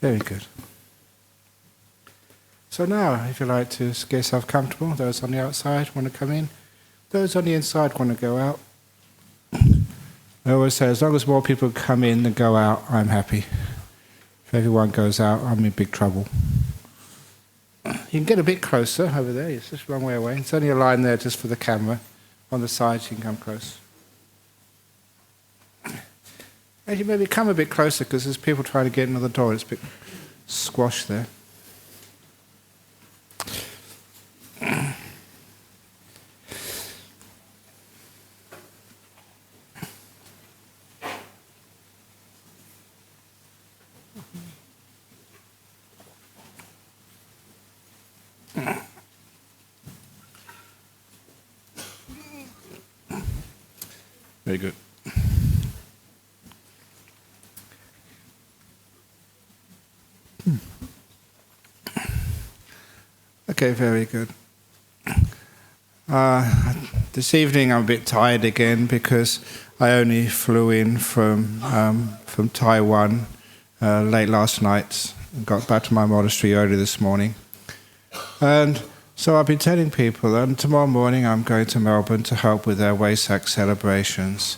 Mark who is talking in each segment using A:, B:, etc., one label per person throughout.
A: Very good. So now, if you like to get yourself comfortable, those on the outside want to come in, those on the inside want to go out. I always say, as long as more people come in than go out, I'm happy. If everyone goes out, I'm in big trouble. You can get a bit closer over there, it's just a long way away. It's only a line there just for the camera. On the sides you can come close. And you maybe come a bit closer because there's people trying to get into the door. It's a bit squashed there. Very good. Okay, very good. This evening I'm a bit tired again because I only flew in from Taiwan late last night and got back to my monastery early this morning. And so I've been telling people that tomorrow morning I'm going to Melbourne to help with their Wesak celebrations.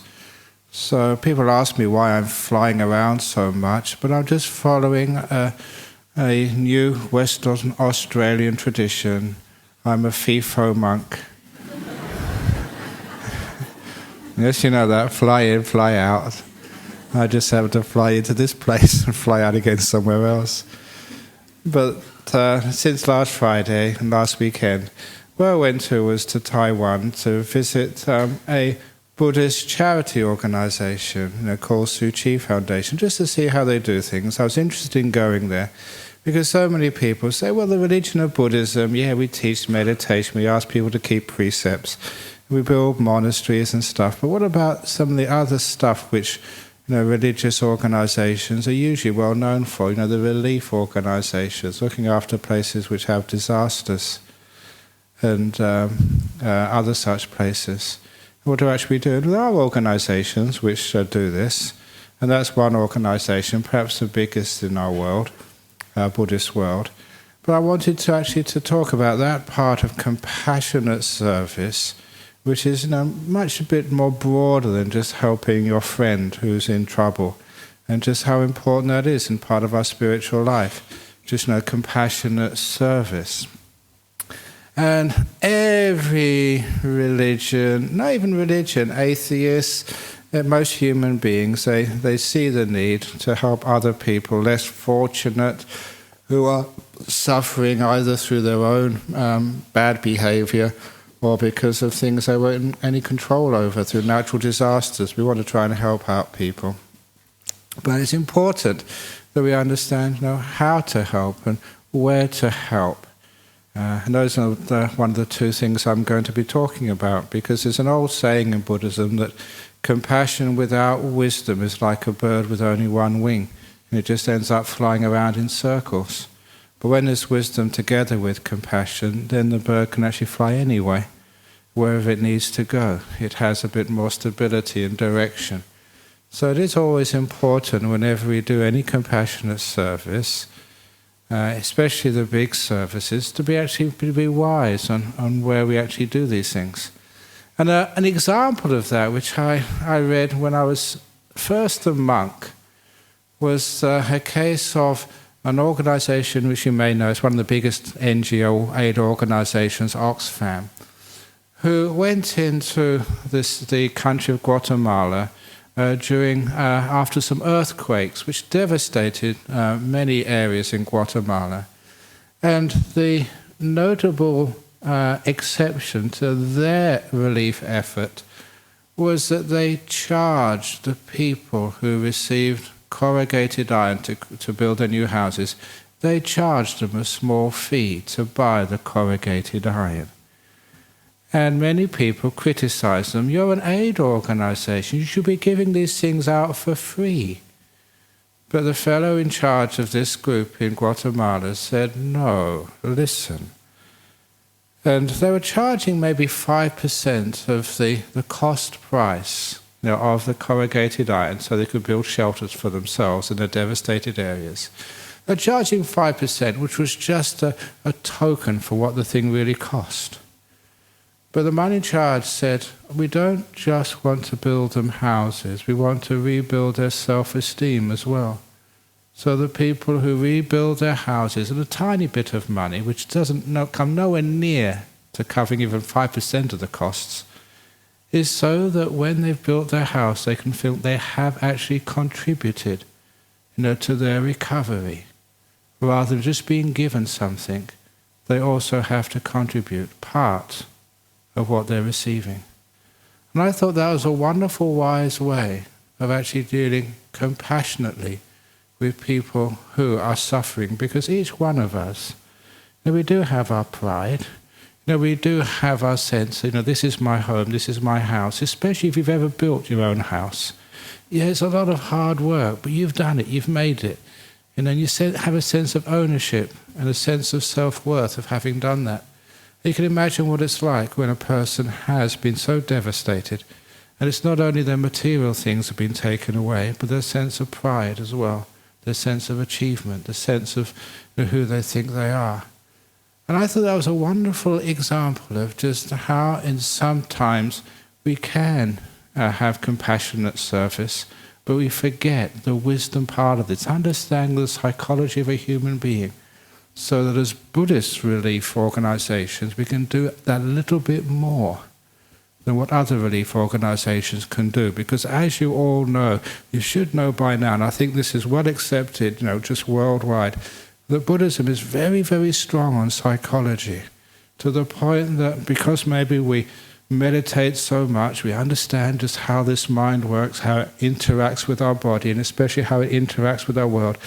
A: So people ask me why I'm flying around so much, but I'm just following a new Western Australian tradition. I'm a FIFO monk. Yes, you know that, fly in, fly out. I just have to fly into this place and fly out again somewhere else. But since last Friday and last weekend, where I went to was to Taiwan to visit a Buddhist charity organisation, called Tzu Chi Foundation, just to see how they do things. I was interested in going there because so many people say, well, the religion of Buddhism, we teach meditation, we ask people to keep precepts, we build monasteries and stuff, but what about some of the other stuff which religious organisations are usually well known for, the relief organisations, looking after places which have disasters and other such places. What do actually do? There are organisations which do this, and that's one organisation, perhaps the biggest in our world, Buddhist world. But I wanted to talk about that part of compassionate service, which is much a bit more broader than just helping your friend who's in trouble, and just how important that is in part of our spiritual life. Just compassionate service. And every religion, not even religion, atheists, most human beings, they see the need to help other people less fortunate who are suffering either through their own bad behaviour or because of things they weren't any control over, through natural disasters. We want to try and help out people. But it's important that we understand how to help and where to help. And those are one of the two things I'm going to be talking about, because there's an old saying in Buddhism that compassion without wisdom is like a bird with only one wing, and it just ends up flying around in circles. But when there's wisdom together with compassion, then the bird can actually fly anyway, wherever it needs to go. It has a bit more stability and direction. So it is always important whenever we do any compassionate service, especially the big services, to be wise on where we actually do these things. And an example of that, which I read when I was first a monk, was a case of an organisation which you may know, it's one of the biggest NGO aid organisations, Oxfam, who went into the country of Guatemala after some earthquakes which devastated many areas in Guatemala. And the notable exception to their relief effort was that they charged the people who received corrugated iron to build their new houses, they charged them a small fee to buy the corrugated iron. And many people criticize them. You're an aid organization, you should be giving these things out for free. But the fellow in charge of this group in Guatemala said, no, listen. And they were charging maybe 5% of the cost price of the corrugated iron, so they could build shelters for themselves in the devastated areas. They're charging 5%, which was just a token for what the thing really cost. But the man in charge said, we don't just want to build them houses, we want to rebuild their self-esteem as well. So the people who rebuild their houses at a tiny bit of money, which doesn't come nowhere near to covering even 5% of the costs, is so that when they've built their house, they can feel they have actually contributed, to their recovery. Rather than just being given something, they also have to contribute part of what they're receiving. And I thought that was a wonderful, wise way of actually dealing compassionately with people who are suffering, because each one of us, we do have our pride, we do have our sense, this is my home, this is my house, especially if you've ever built your own house. Yeah, it's a lot of hard work, but you've done it, you've made it. And you have a sense of ownership and a sense of self-worth of having done that. You can imagine what it's like when a person has been so devastated, and it's not only their material things have been taken away, but their sense of pride as well, their sense of achievement, the sense of who they think they are. And I thought that was a wonderful example of just how in sometimes we can have compassionate service, but we forget the wisdom part of it, understanding the psychology of a human being, so that as Buddhist relief organizations, we can do that a little bit more than what other relief organizations can do. Because as you all know, you should know by now, and I think this is well accepted, just worldwide, that Buddhism is very, very strong on psychology, to the point that because maybe we meditate so much, we understand just how this mind works, how it interacts with our body, and especially how it interacts with our world.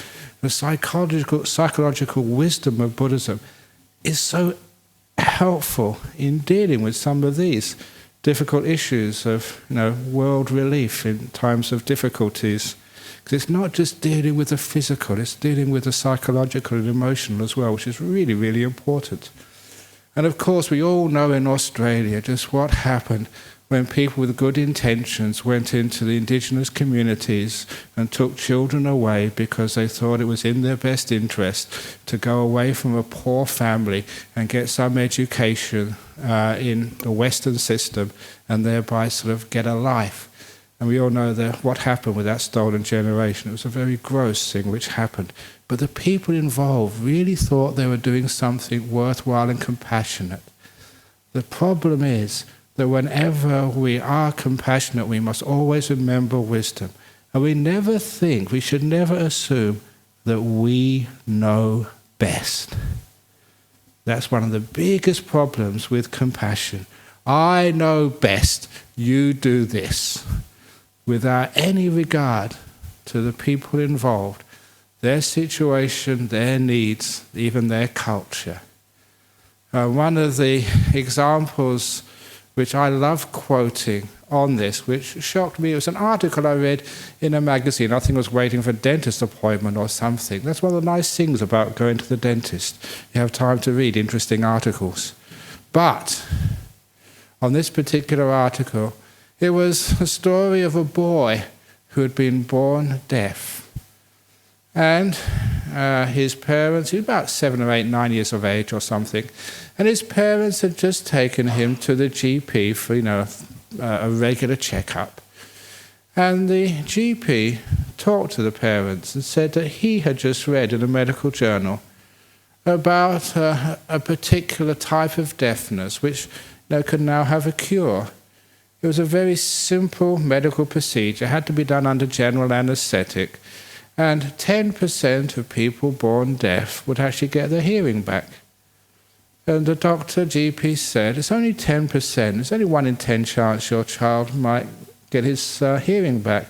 A: The psychological wisdom of Buddhism is so helpful in dealing with some of these difficult issues of world relief in times of difficulties. Because it's not just dealing with the physical, it's dealing with the psychological and emotional as well, which is really, really important. And of course, we all know in Australia just what happened when people with good intentions went into the indigenous communities and took children away because they thought it was in their best interest to go away from a poor family and get some education in the Western system and thereby sort of get a life. And we all know what happened with that stolen generation. It was a very gross thing which happened. But the people involved really thought they were doing something worthwhile and compassionate. The problem is that whenever we are compassionate, we must always remember wisdom. And we should never assume that we know best. That's one of the biggest problems with compassion. I know best, you do this. Without any regard to the people involved, their situation, their needs, even their culture. One of the examples which I love quoting on this, which shocked me, it was an article I read in a magazine. I think I was waiting for a dentist appointment or something. That's one of the nice things about going to the dentist. You have time to read interesting articles. But on this particular article, it was a story of a boy who had been born deaf. And his parents, he was about 7 or 8, 9 years of age or something, and his parents had just taken him to the GP for, a regular checkup. And the GP talked to the parents and said that he had just read in a medical journal about a particular type of deafness which could now have a cure. It was a very simple medical procedure. It had to be done under general anesthetic. And 10% of people born deaf would actually get their hearing back. And the GP said, it's only 10%. It's only 1 in 10 chance your child might get his hearing back.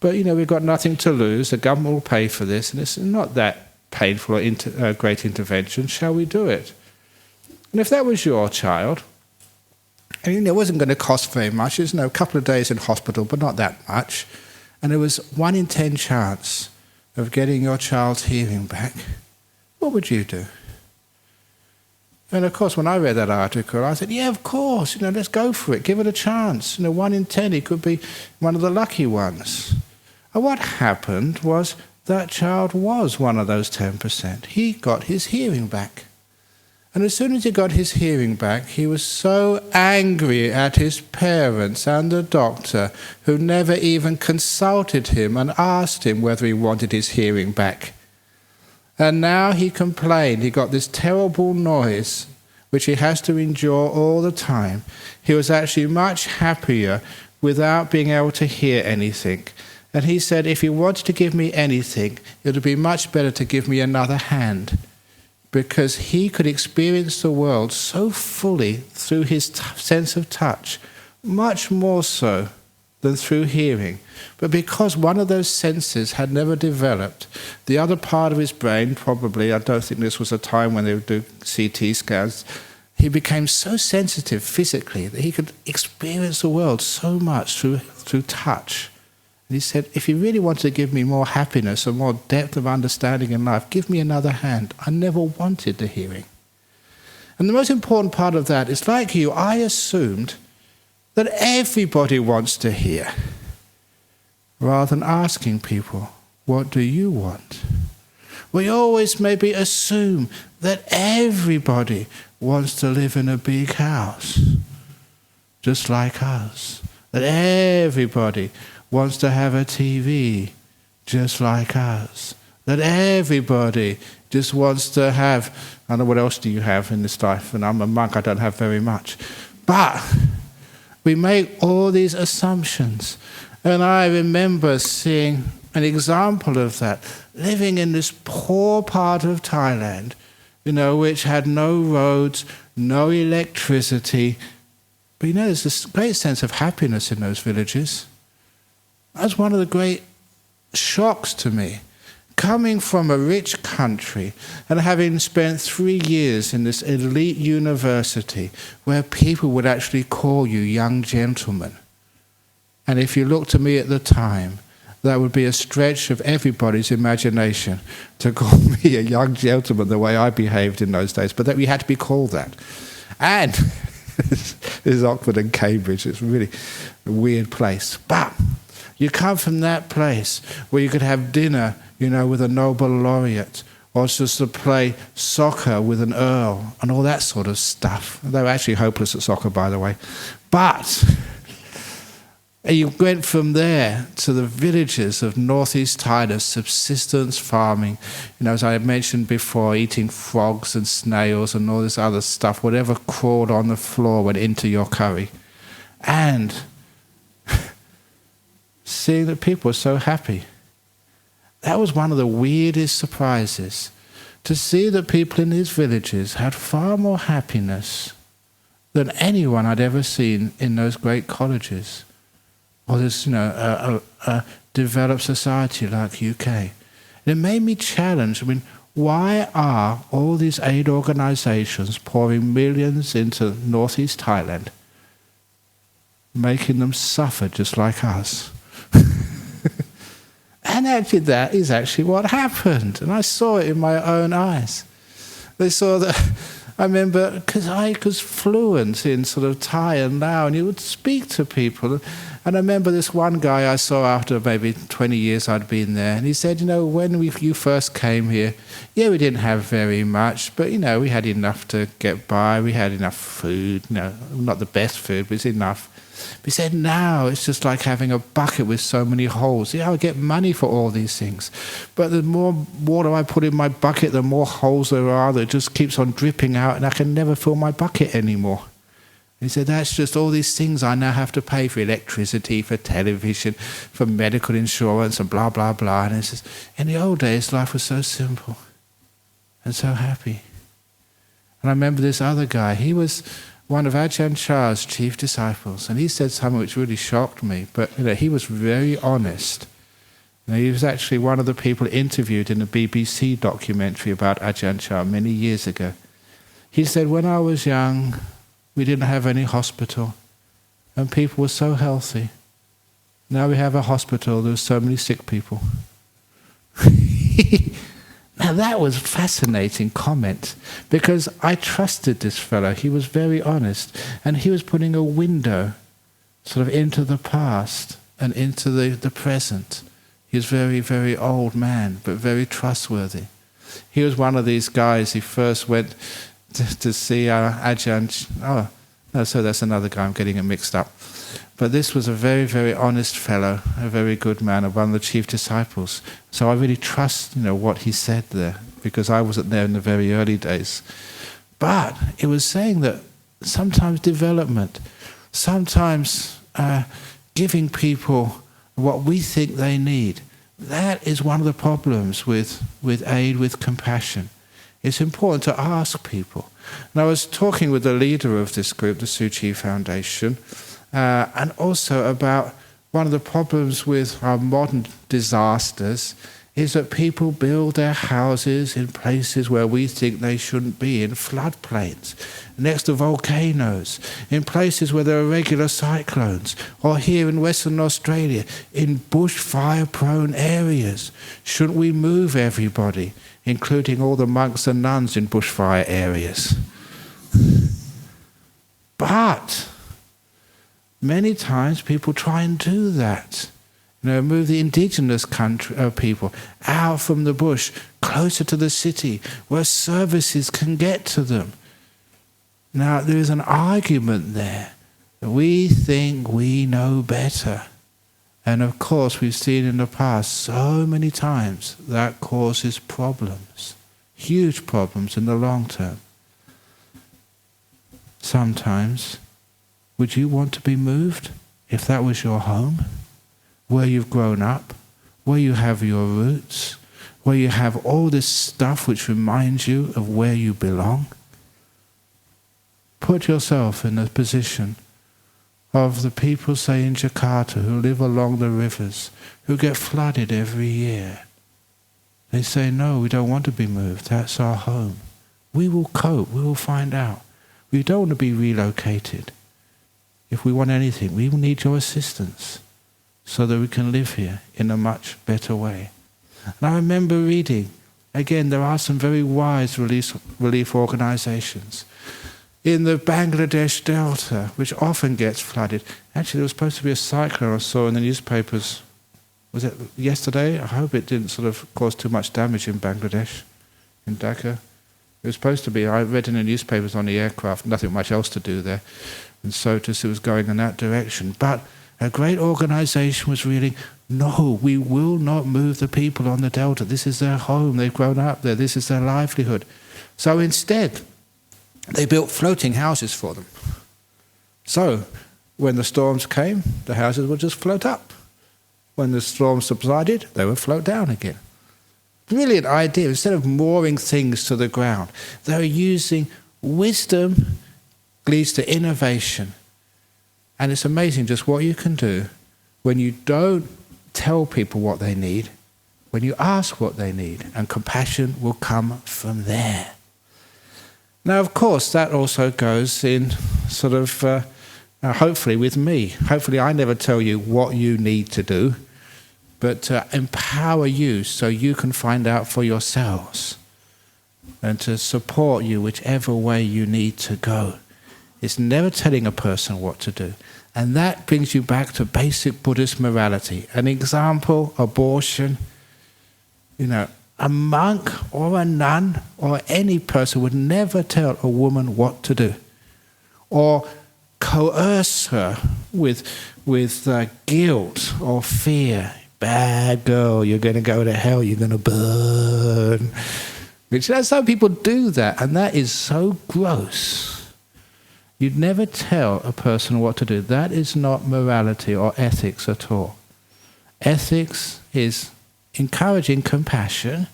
A: But, we've got nothing to lose. The government will pay for this. And it's not that painful or great intervention. Shall we do it? And if that was your child, it wasn't going to cost very much. It was a couple of days in hospital, but not that much. And it was 1 in 10 chance of getting your child's hearing back. What would you do? And of course, when I read that article, I said, yeah, of course, let's go for it, give it a chance. 1 in 10, he could be one of the lucky ones. And what happened was that child was one of those 10%. He got his hearing back. And as soon as he got his hearing back, he was so angry at his parents and the doctor, who never even consulted him and asked him whether he wanted his hearing back. And now he complained. He got this terrible noise, which he has to endure all the time. He was actually much happier without being able to hear anything. And he said, if he wanted to give me anything, it would be much better to give me another hand, because he could experience the world so fully through his sense of touch, much more so than through hearing. But because one of those senses had never developed, the other part of his brain, probably, I don't think this was a time when they would do CT scans, he became so sensitive physically that he could experience the world so much through touch. And he said, if you really wanted to give me more happiness and more depth of understanding in life, give me another hand. I never wanted the hearing. And the most important part of that is, like you, I assumed that everybody wants to hear, rather than asking people, what do you want? We always maybe assume that everybody wants to live in a big house, just like us. That everybody wants to have a TV, just like us. That everybody just wants to have, I don't know, what else do you have in this life? And I'm a monk, I don't have very much. But we make all these assumptions. And I remember seeing an example of that, living in this poor part of Thailand, which had no roads, no electricity. But there's this great sense of happiness in those villages. That's one of the great shocks to me. Coming from a rich country and having spent 3 years in this elite university where people would actually call you young gentlemen. And if you looked at me at the time, that would be a stretch of everybody's imagination to call me a young gentleman the way I behaved in those days. But that we had to be called that. And this is Oxford and Cambridge. It's really a weird place. But you come from that place where you could have dinner, with a Nobel laureate, or just to play soccer with an earl, and all that sort of stuff. They were actually hopeless at soccer, by the way. But you went from there to the villages of northeast Thailand, subsistence farming, as I mentioned before, eating frogs and snails and all this other stuff, whatever crawled on the floor went into your curry. And seeing that people were so happy. That was one of the weirdest surprises, to see that people in these villages had far more happiness than anyone I'd ever seen in those great colleges, or this, a developed society like UK. And it made me challenge, why are all these aid organizations pouring millions into northeast Thailand, making them suffer just like us? And actually that is actually what happened. And I saw it in my own eyes. They saw that, I remember, because I was fluent in sort of Thai and Lao, and you would speak to people. And I remember this one guy I saw after maybe 20 years I'd been there, and he said, when you first came here, we didn't have very much, but, we had enough to get by. We had enough food, not the best food, but it's enough. But he said, now it's just like having a bucket with so many holes. I get money for all these things. But the more water I put in my bucket, the more holes there are that just keeps on dripping out, and I can never fill my bucket anymore. And he said, that's just all these things I now have to pay for electricity, for television, for medical insurance, and blah, blah, blah. And he says, in the old days, life was so simple and so happy. And I remember this other guy. He was one of Ajahn Chah's chief disciples, and he said something which really shocked me, but he was very honest. He was actually one of the people interviewed in a BBC documentary about Ajahn Chah many years ago. He said, when I was young, we didn't have any hospital, and people were so healthy. Now we have a hospital, there's so many sick people. Now that was a fascinating comment, because I trusted this fellow. He was very honest, and he was putting a window sort of into the past and into the present. He was a very, very old man, but very trustworthy. He was one of these guys. He first went to see Ajahn. Oh, no, so that's another guy. I'm getting it mixed up. But this was a very, very honest fellow, a very good man, and one of the chief disciples. So I really trust, what he said there, because I wasn't there in the very early days. But it was saying that sometimes development, sometimes giving people what we think they need, that is one of the problems with aid, with compassion. It's important to ask people. And I was talking with the leader of this group, the Tzu Chi Foundation, and also about one of the problems with our modern disasters is that people build their houses in places where we think they shouldn't be, in floodplains, next to volcanoes, in places where there are regular cyclones, or here in Western Australia, in bushfire-prone areas. Shouldn't we move everybody, including all the monks and nuns in bushfire areas? But many times people try and do that. Move the indigenous people out from the bush, closer to the city, where services can get to them. Now, there is an argument there. We think we know better. And of course, we've seen in the past so many times that causes problems, huge problems in the long term. Sometimes, would you want to be moved if that was your home? Where you've grown up, where you have your roots, where you have all this stuff which reminds you of where you belong? Put yourself in the position of the people, say, in Jakarta, who live along the rivers, who get flooded every year. They say, no, we don't want to be moved. That's our home. We will cope. We will find out. We don't want to be relocated. If we want anything, we will need your assistance, so that we can live here in a much better way. And I remember reading, again, there are some very wise relief organizations. In the Bangladesh Delta, which often gets flooded, actually there was supposed to be a cyclone I saw in the newspapers, was it yesterday? I hope it didn't sort of cause too much damage in Bangladesh, in Dhaka. It was supposed to be, I read in the newspapers on the aircraft, nothing much else to do there, and so it was going in that direction. But a great organization was reading, no, we will not move the people on the Delta. This is their home. They've grown up there. This is their livelihood. So instead, they built floating houses for them. So when the storms came, the houses would just float up. When the storm subsided, they would float down again. Brilliant idea. Instead of mooring things to the ground, they're using wisdom leads to innovation. And it's amazing just what you can do when you don't tell people what they need, when you ask what they need, and compassion will come from there. Now, of course, that also goes in sort of, hopefully with me. Hopefully I never tell you what you need to do, but to empower you so you can find out for yourselves and to support you whichever way you need to go. It's never telling a person what to do. And that brings you back to basic Buddhist morality. An example, abortion. A monk or a nun or any person would never tell a woman what to do, or coerce her with guilt or fear. Bad girl, you're going to go to hell, you're going to burn. Some people do that, and that is so gross. You'd never tell a person what to do. That is not morality or ethics at all. Ethics is encouraging compassion,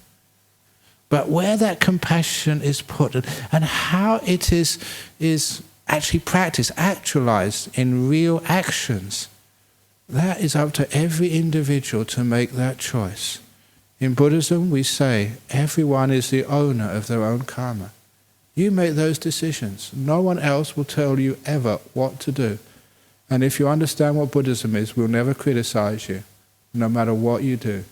A: but where that compassion is put and how it is actually practiced, actualized in real actions, that is up to every individual to make that choice. In Buddhism, we say everyone is the owner of their own karma. You make those decisions. No one else will tell you ever what to do. And if you understand what Buddhism is, we'll never criticize you, no matter what you do.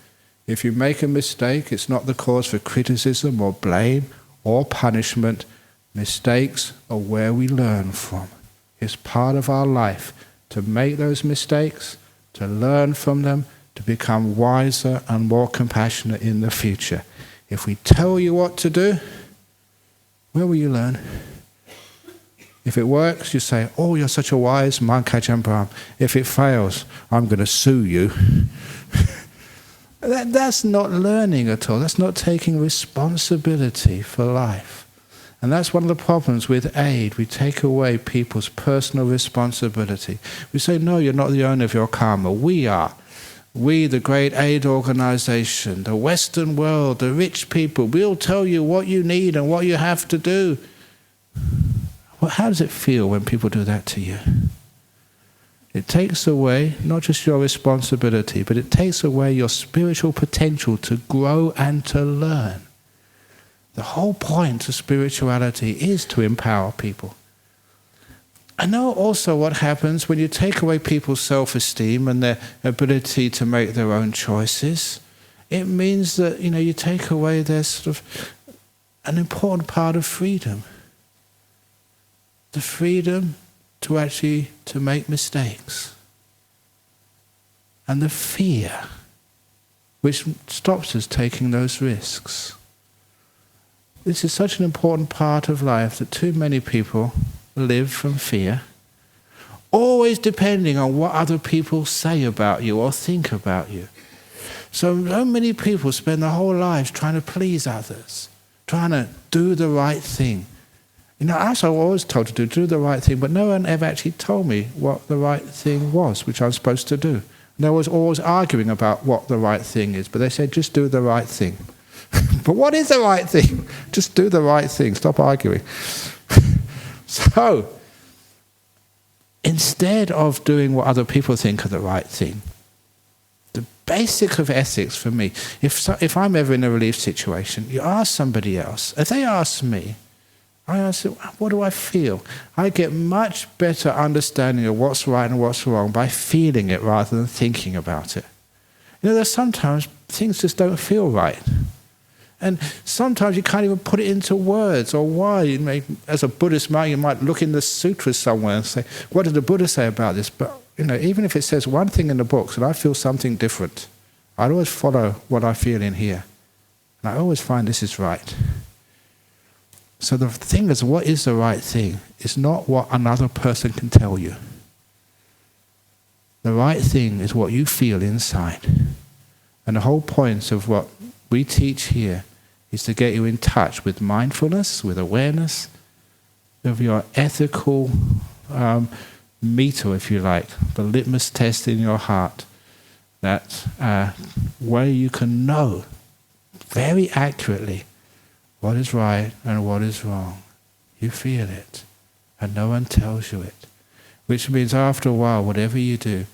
A: If you make a mistake, it's not the cause for criticism or blame or punishment. Mistakes are where we learn from. It's part of our life to make those mistakes, to learn from them, to become wiser and more compassionate in the future. If we tell you what to do, where will you learn? If it works, you say, oh, you're such a wise monk, Ajahn Brahm. If it fails, I'm going to sue you. That's not learning at all. That's not taking responsibility for life. And that's one of the problems with aid. We take away people's personal responsibility. We say, no, you're not the owner of your karma. We are. We, the great aid organization, the Western world, the rich people, we'll tell you what you need and what you have to do. Well, how does it feel when people do that to you? It takes away not just your responsibility, but it takes away your spiritual potential to grow and to learn. The whole point of spirituality is to empower people. I know also what happens when you take away people's self-esteem and their ability to make their own choices. It means that, you take away their sort of an important part of freedom. The freedom to make mistakes. And the fear which stops us taking those risks. This is such an important part of life that too many people live from fear, always depending on what other people say about you or think about you. So many people spend their whole lives trying to please others, trying to do the right thing. I was always told to do the right thing, but no one ever actually told me what the right thing was, which I was supposed to do. And I was always arguing about what the right thing is, but they said, just do the right thing. But what is the right thing? Just do the right thing. Stop arguing. So, instead of doing what other people think are the right thing, the basic of ethics for me, if I'm ever in a relief situation, you ask somebody else. If they ask me, I ask them, what do I feel? I get much better understanding of what's right and what's wrong by feeling it rather than thinking about it. There's sometimes things just don't feel right. And sometimes you can't even put it into words or why. As a Buddhist monk, you might look in the sutras somewhere and say, what did the Buddha say about this? But even if it says one thing in the books and I feel something different, I'd always follow what I feel in here. And I always find this is right. So the thing is, what is the right thing? It's not what another person can tell you. The right thing is what you feel inside. And the whole point of what we teach here is to get you in touch with mindfulness, with awareness of your ethical meter, if you like, the litmus test in your heart, that way you can know very accurately what is right and what is wrong. You feel it, and no one tells you it. Which means after a while, whatever you do,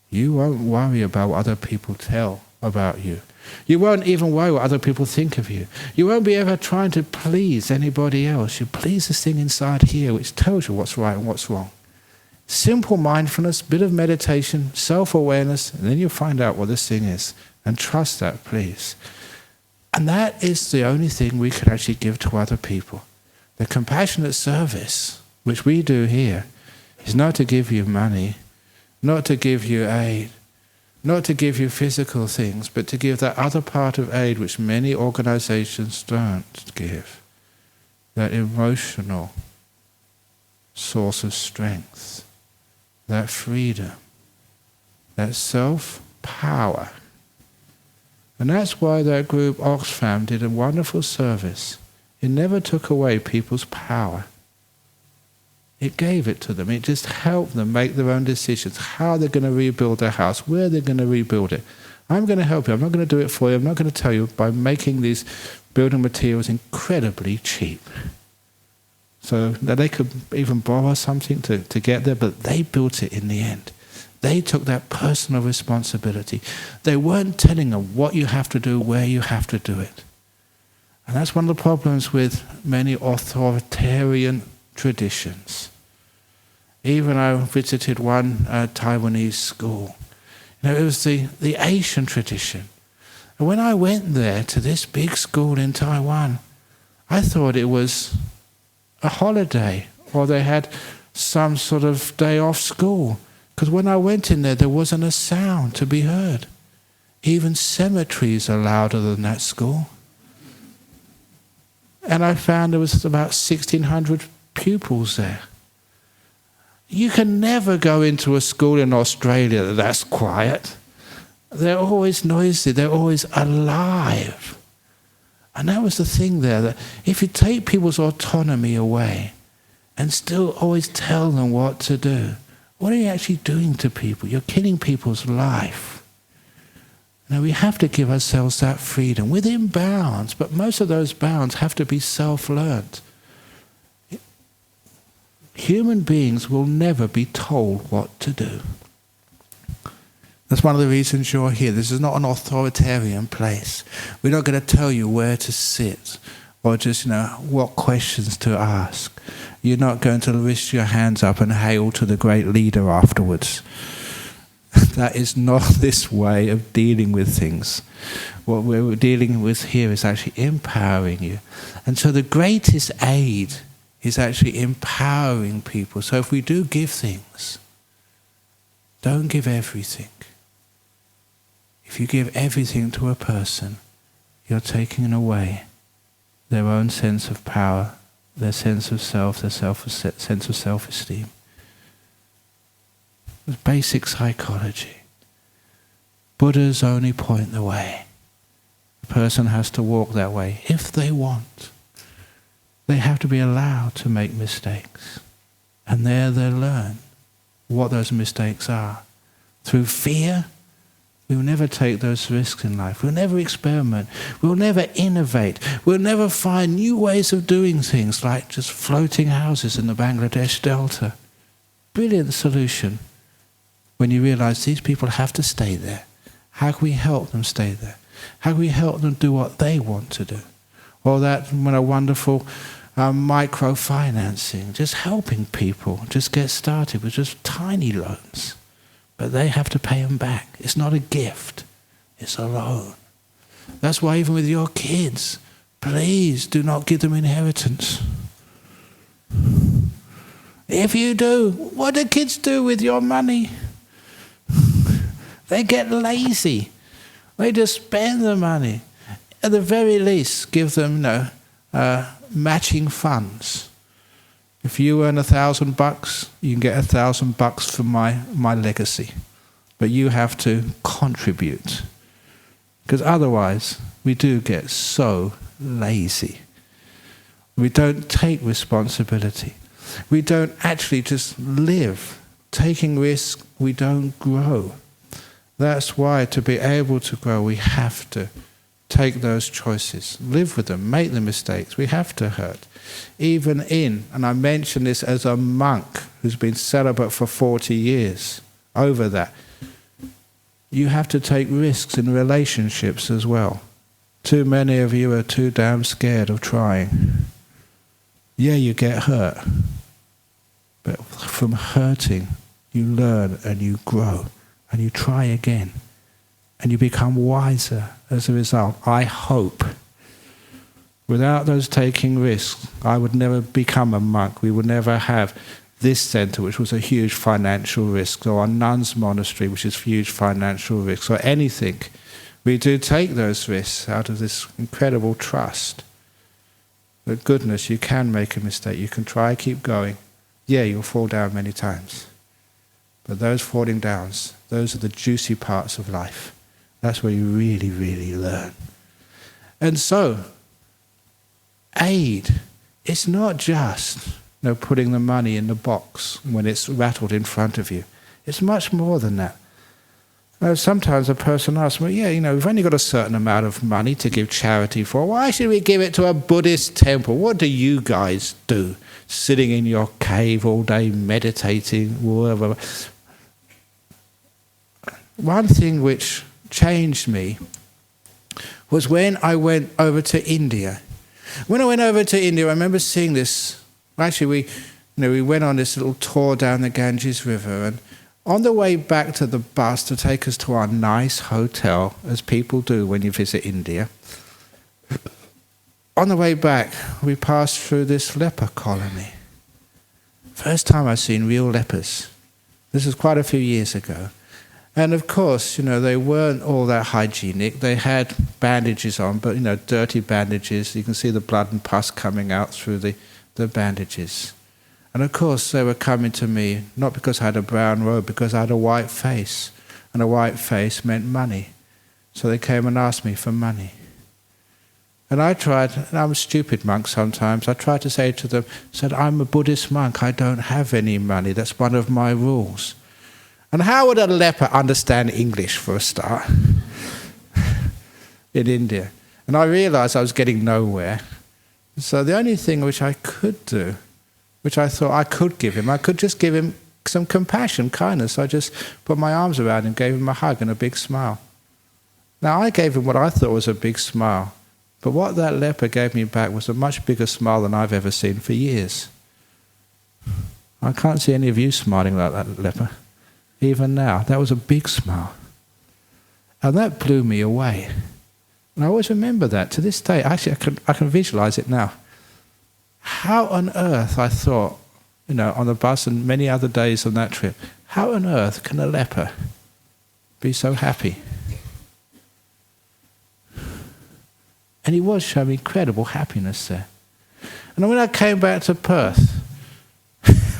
A: you won't worry about what other people tell about you. You won't even worry what other people think of you. You won't be ever trying to please anybody else. You please this thing inside here which tells you what's right and what's wrong. Simple mindfulness, bit of meditation, self-awareness, and then you'll find out what this thing is. And trust that, please. And that is the only thing we can actually give to other people. The compassionate service, which we do here, is not to give you money, not to give you aid, not to give you physical things, but to give that other part of aid which many organizations don't give. That emotional source of strength, that freedom, that self-power. And that's why that group Oxfam did a wonderful service. It never took away people's power. It gave it to them. It just helped them make their own decisions, how they're going to rebuild their house, where they're going to rebuild it. I'm going to help you. I'm not going to do it for you. I'm not going to tell you by making these building materials incredibly cheap. So that they could even borrow something to get there, but they built it in the end. They took that personal responsibility. They weren't telling them what you have to do, where you have to do it. And that's one of the problems with many authoritarian traditions. Even I visited one Taiwanese school. It was the Asian tradition. And when I went there to this big school in Taiwan, I thought it was a holiday or they had some sort of day off school. Because when I went in there, there wasn't a sound to be heard. Even cemeteries are louder than that school. And I found there was about 1,600 pupils there. You can never go into a school in Australia that's quiet. They're always noisy, they're always alive. And that was the thing there, that if you take people's autonomy away and still always tell them what to do, what are you actually doing to people? You're killing people's life. Now we have to give ourselves that freedom within bounds, but most of those bounds have to be self-learned. Human beings will never be told what to do. That's one of the reasons you're here. This is not an authoritarian place. We're not going to tell you where to sit or just, what questions to ask. You're not going to lift your hands up and hail to the great leader afterwards. That is not this way of dealing with things. What we're dealing with here is actually empowering you. And so the greatest aid is actually empowering people. So if we do give things, don't give everything. If you give everything to a person, you're taking away their own sense of power, their sense of self, their sense of self-esteem. It's basic psychology. Buddhas only point the way. The person has to walk that way if they want. They have to be allowed to make mistakes. And there they learn what those mistakes are. Through fear, we will never take those risks in life. We'll never experiment. We'll never innovate. We'll never find new ways of doing things, like just floating houses in the Bangladesh Delta. Brilliant solution. When you realize these people have to stay there. How can we help them stay there? How can we help them do what they want to do? Or that wonderful microfinancing, just helping people just get started with just tiny loans. But they have to pay them back. It's not a gift, it's a loan. That's why even with your kids, please do not give them inheritance. If you do, what do kids do with your money? They get lazy. They just spend the money. At the very least, give them matching funds. If you earn $1,000, you can get $1,000 from my legacy. But you have to contribute. Because otherwise, we do get so lazy. We don't take responsibility. We don't actually just live. Taking risks, we don't grow. That's why to be able to grow, we have to take those choices, live with them, make the mistakes. We have to hurt. Even and I mention this as a monk who's been celibate for 40 years, over that, you have to take risks in relationships as well. Too many of you are too damn scared of trying. Yeah, you get hurt. But from hurting, you learn and you grow. And you try again. And you become wiser as a result. I hope. Without those taking risks, I would never become a monk. We would never have this center, which was a huge financial risk, or a nun's monastery, which is huge financial risks, or anything. We do take those risks out of this incredible trust. That goodness, you can make a mistake. You can try, keep going. Yeah, you'll fall down many times. But those falling downs, those are the juicy parts of life. That's where you really, really learn. And so, aid, it's not just putting the money in the box when it's rattled in front of you. It's much more than that. Sometimes a person asks me, we've only got a certain amount of money to give charity for. Why should we give it to a Buddhist temple? What do you guys do? Sitting in your cave all day, meditating, whatever. One thing which changed me was when I went over to India. When I went over to India, I remember seeing this. Actually, we went on this little tour down the Ganges River, and on the way back to the bus to take us to our nice hotel, as people do when you visit India, on the way back, we passed through this leper colony. First time I've seen real lepers. This was quite a few years ago. And of course, they weren't all that hygienic. They had bandages on, but, dirty bandages. You can see the blood and pus coming out through the bandages. And of course, they were coming to me, not because I had a brown robe, because I had a white face. And a white face meant money. So they came and asked me for money. And I tried, and I'm a stupid monk sometimes, I tried to say to them, I'm a Buddhist monk, I don't have any money, that's one of my rules. And how would a leper understand English for a start in India? And I realized I was getting nowhere. So the only thing which I could do, which I thought I could give him, I could just give him some compassion, kindness. So I just put my arms around him, gave him a hug and a big smile. Now I gave him what I thought was a big smile, but what that leper gave me back was a much bigger smile than I've ever seen for years. I can't see any of you smiling like that leper. Even now, that was a big smile. And that blew me away. And I always remember that to this day. Actually, I can visualize it now. How on earth, I thought, on the bus and many other days on that trip, how on earth can a leper be so happy? And he was showing incredible happiness there. And when I came back to Perth,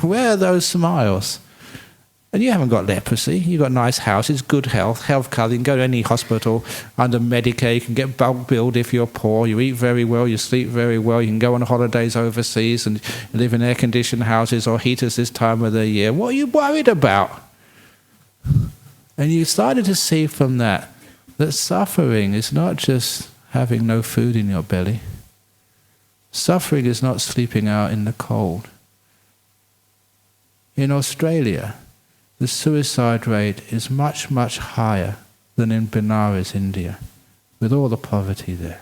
A: where are those smiles? And you haven't got leprosy, you've got nice houses, good health cover, you can go to any hospital under Medicare, you can get bulk billed if you're poor, you eat very well, you sleep very well, you can go on holidays overseas and live in air-conditioned houses or heaters this time of the year. What are you worried about? And you started to see from that suffering is not just having no food in your belly. Suffering is not sleeping out in the cold. In Australia, the suicide rate is much, much higher than in Benares, India, with all the poverty there.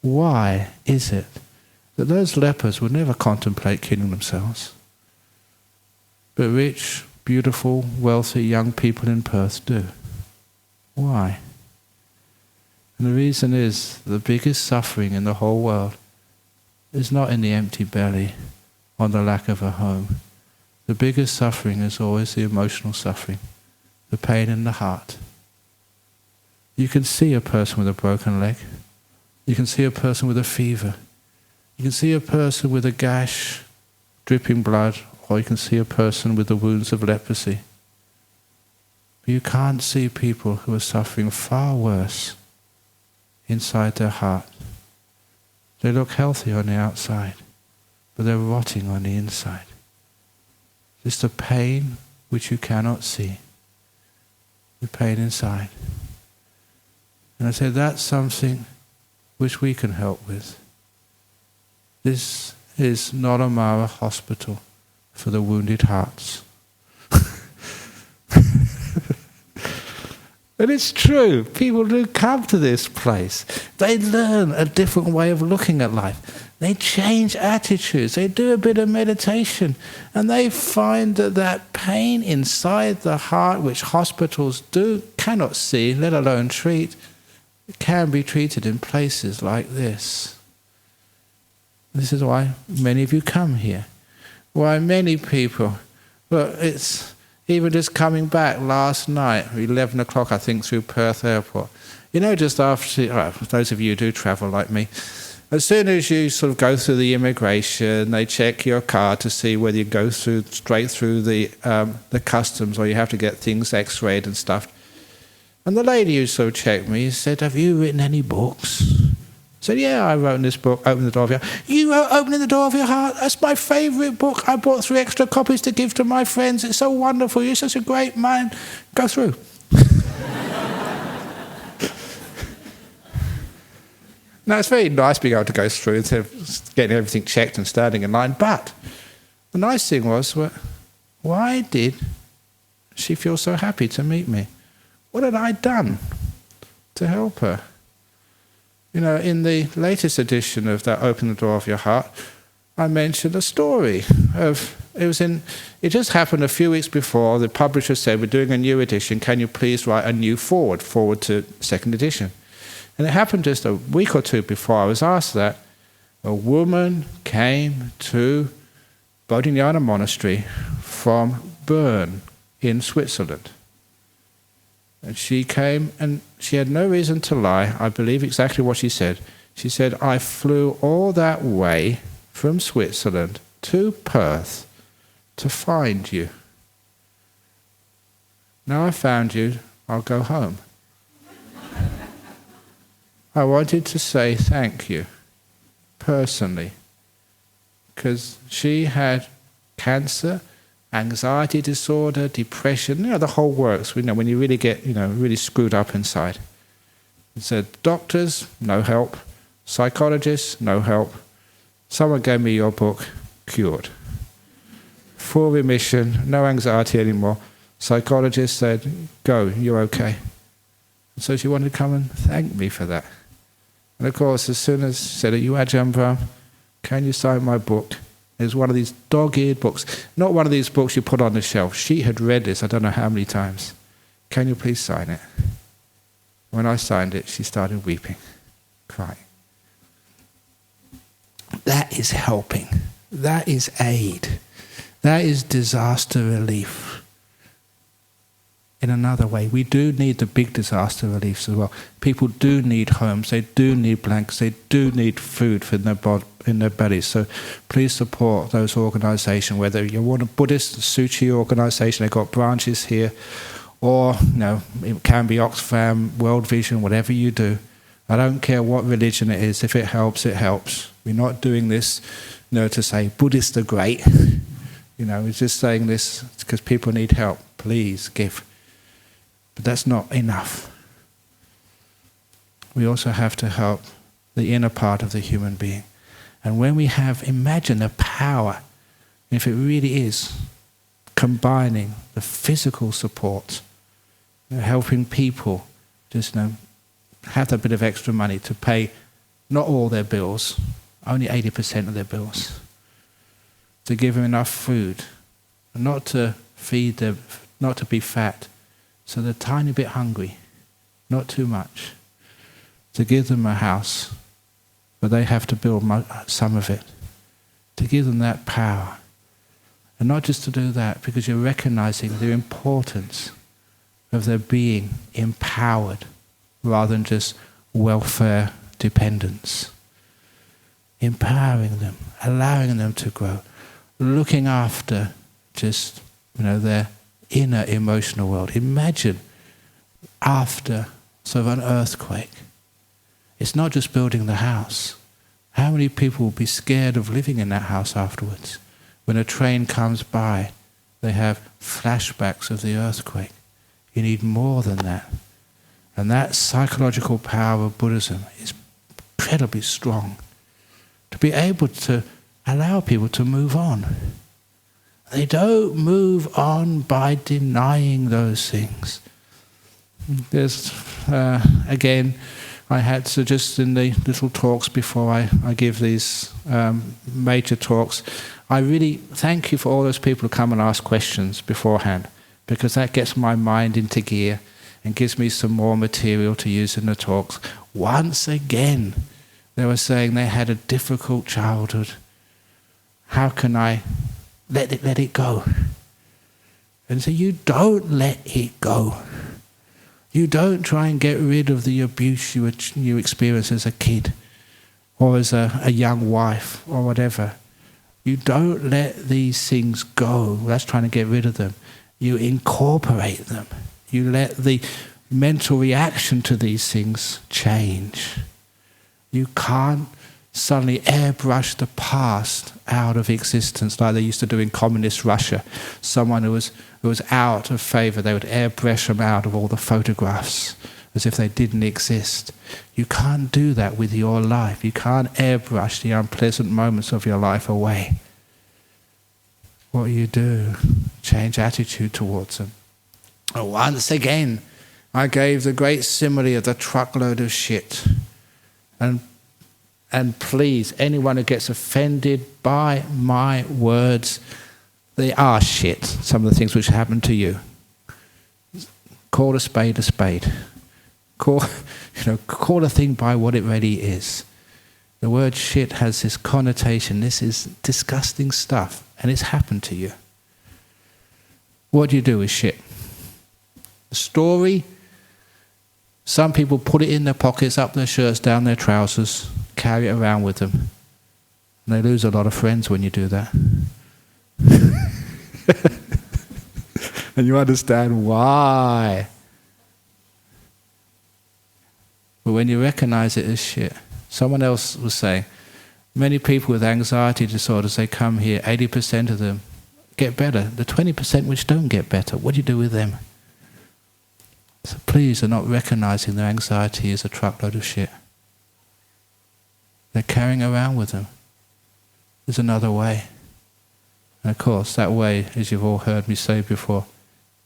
A: Why is it that those lepers would never contemplate killing themselves, but rich, beautiful, wealthy young people in Perth do? Why? And the reason is the biggest suffering in the whole world is not in the empty belly or the lack of a home. The biggest suffering is always the emotional suffering, the pain in the heart. You can see a person with a broken leg. You can see a person with a fever. You can see a person with a gash, dripping blood, or you can see a person with the wounds of leprosy. But you can't see people who are suffering far worse inside their heart. They look healthy on the outside, but they're rotting on the inside. It's the pain which you cannot see, the pain inside. And I say that's something which we can help with. This is not a Mara hospital for the wounded hearts. And it's true, people do come to this place. They learn a different way of looking at life. They change attitudes, they do a bit of meditation, and they find that pain inside the heart, which hospitals cannot see, let alone treat, can be treated in places like this. This is why many of you come here. Why many people, well, it's even just coming back last night, 11 o'clock I think, through Perth Airport. Just after, those of you who do travel like me, as soon as you sort of go through the immigration, they check your card to see whether you go straight through the customs or you have to get things x-rayed and stuff. And the lady who sort of checked me said, "Have you written any books?" I said, "Yeah, I wrote in this book, Open the Door of Your Heart." "You wrote Opening the Door of Your Heart? That's my favourite book. I bought 3 extra copies to give to my friends. It's so wonderful. You're such a great man. Go through." Now, it's very nice being able to go through instead of getting everything checked and standing in line. But the nice thing was, why did she feel so happy to meet me? What had I done to help her? In the latest edition of that Open the Door of Your Heart, I mentioned a story of, it just happened a few weeks before. The publisher said, "We're doing a new edition, can you please write a new forward to second edition?" And it happened just a week or two before I was asked that. A woman came to Bodhinyana Monastery from Bern in Switzerland. And she came, and she had no reason to lie. I believe exactly what she said. She said, I flew all that way from Switzerland to Perth to find you. Now I found you, I'll go home. I wanted to say thank you, personally, because she had cancer, anxiety disorder, depression, the whole works. We know when you really get, really screwed up inside. It said, doctors, no help. Psychologists, no help. Someone gave me your book, cured. Full remission, no anxiety anymore. Psychologist said, go, you're okay. And so she wanted to come and thank me for that. And of course, as soon as she said, are you Ajahn Brahm? Can you sign my book? It was one of these dog-eared books. Not one of these books you put on the shelf. She had read this, I don't know how many times. Can you please sign it? When I signed it, she started weeping, crying. That is helping. That is aid. That is disaster relief. In another way, we do need the big disaster reliefs as well. People do need homes, they do need blankets, they do need food for in their bellies. So please support those organisations, whether you want a Buddhist, Suchi organisation, they've got branches here, or it can be Oxfam, World Vision, whatever you do. I don't care what religion it is, if it helps, it helps. We're not doing this to say Buddhists are great. We're just saying this because people need help. Please give. But that's not enough. We also have to help the inner part of the human being. And when we imagine the power, if it really is combining the physical support, helping people just have a bit of extra money to pay not all their bills, only 80% of their bills, to give them enough food, not to feed them, not to be fat, so they're a tiny bit hungry, not too much, to give them a house, but they have to build some of it, to give them that power. And not just to do that, because you're recognizing the importance of their being empowered rather than just welfare dependence. Empowering them, allowing them to grow, looking after just their inner emotional world. Imagine after sort of an earthquake, it's not just building the house. How many people will be scared of living in that house afterwards? When a train comes by, they have flashbacks of the earthquake. You need more than that. And that psychological power of Buddhism is incredibly strong. To be able to allow people to move on. They don't move on by denying those things. There's, again, I had to just in the little talks before I give these major talks, I really thank you for all those people who come and ask questions beforehand, because that gets my mind into gear and gives me some more material to use in the talks. Once again, they were saying they had a difficult childhood. How can I let it go? And so you don't let it go. You don't try and get rid of the abuse you experienced as a kid or as a young wife or whatever. You don't let these things go. That's trying to get rid of them. You incorporate them. You let the mental reaction to these things change. You can't suddenly airbrush the past out of existence like they used to do in communist Russia. Someone who was out of favour, they would airbrush them out of all the photographs as if they didn't exist. You can't do that with your life. You can't airbrush the unpleasant moments of your life away. What you do, change attitude towards them. And once again, I gave the great simile of the truckload of shit. And please, anyone who gets offended by my words, they are shit, some of the things which happen to you. Call a spade a spade. Call a thing by what it really is. The word shit has this connotation. This is disgusting stuff, and it's happened to you. What do you do with shit? The story Some people put it in their pockets, up their shirts, down their trousers, carry it around with them. And they lose a lot of friends when you do that. And you understand why. But when you recognize it as shit, someone else was saying, many people with anxiety disorders, they come here, 80% of them get better. The 20% which don't get better, what do you do with them? So please, they're not recognizing their anxiety as a truckload of shit. They're carrying around with them. There's another way. And of course, that way, as you've all heard me say before,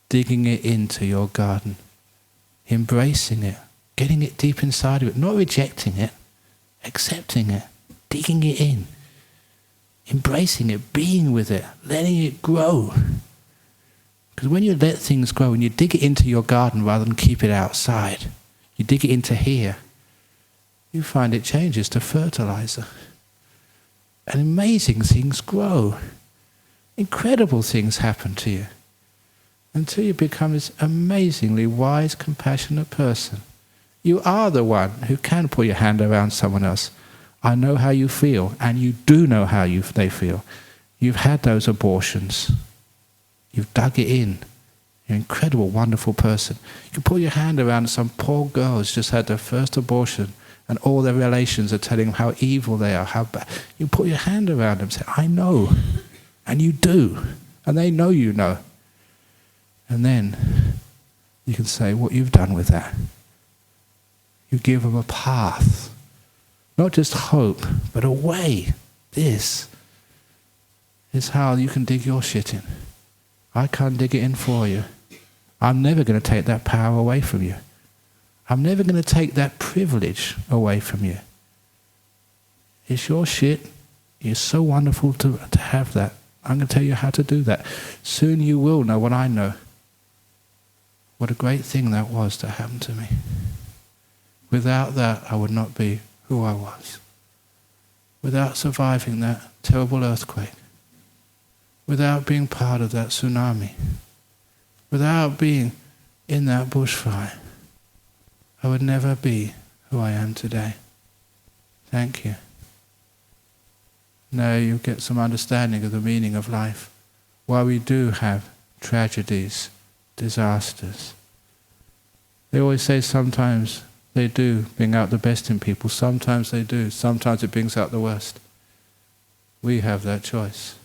A: digging it into your garden, embracing it, getting it deep inside of it, not rejecting it, accepting it, digging it in, embracing it, being with it, letting it grow. Because when you let things grow and you dig it into your garden rather than keep it outside, you dig it into here, you find it changes to fertilizer. And amazing things grow. Incredible things happen to you. Until you become this amazingly wise, compassionate person. You are the one who can put your hand around someone else. I know how you feel, and you do know how they feel. You've had those abortions. You've dug it in. You're an incredible, wonderful person. You can put your hand around some poor girl who's just had their first abortion, and all their relations are telling them how evil they are, how bad. You put your hand around them and say, I know. And you do. And they know you know. And then you can say what you've done with that. You give them a path. Not just hope, but a way. This is how you can dig your shit in. I can't dig it in for you. I'm never going to take that power away from you. I'm never going to take that privilege away from you. It's your shit. It's so wonderful to have that. I'm going to tell you how to do that. Soon you will know what I know. What a great thing that was that happened to me. Without that, I would not be who I was. Without surviving that terrible earthquake. Without being part of that tsunami. Without being in that bushfire. I would never be who I am today. Thank you. Now you get some understanding of the meaning of life. Why we do have tragedies, disasters. They always say sometimes they do bring out the best in people. Sometimes they do. Sometimes it brings out the worst. We have that choice.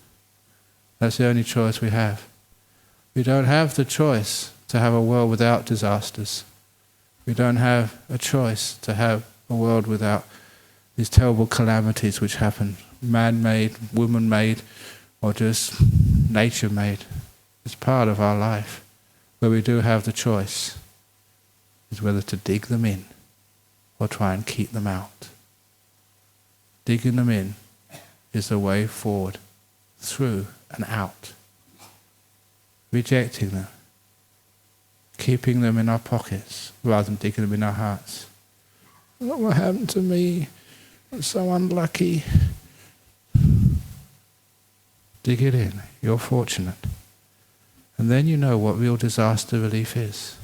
A: That's the only choice we have. We don't have the choice to have a world without disasters. We don't have a choice to have a world without these terrible calamities which happen, man-made, woman-made, or just nature-made. It's part of our life. Where we do have the choice is whether to dig them in or try and keep them out. Digging them in is the way forward, through and out. Rejecting them, keeping them in our pockets rather than digging them in our hearts. Look what happened to me. I'm so unlucky. Dig it in. You're fortunate. And then you know what real disaster relief is.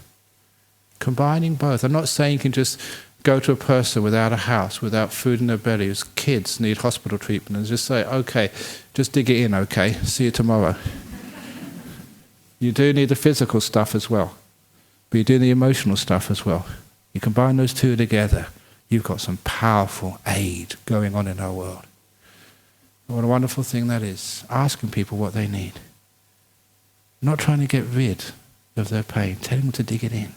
A: Combining both. I'm not saying you can just go to a person without a house, without food in their belly, whose kids need hospital treatment, and just say, okay, just dig it in, okay? See you tomorrow. You do need the physical stuff as well. But you do the emotional stuff as well. You combine those two together, you've got some powerful aid going on in our world. What a wonderful thing that is. Asking people what they need. Not trying to get rid of their pain. Telling them to dig it in.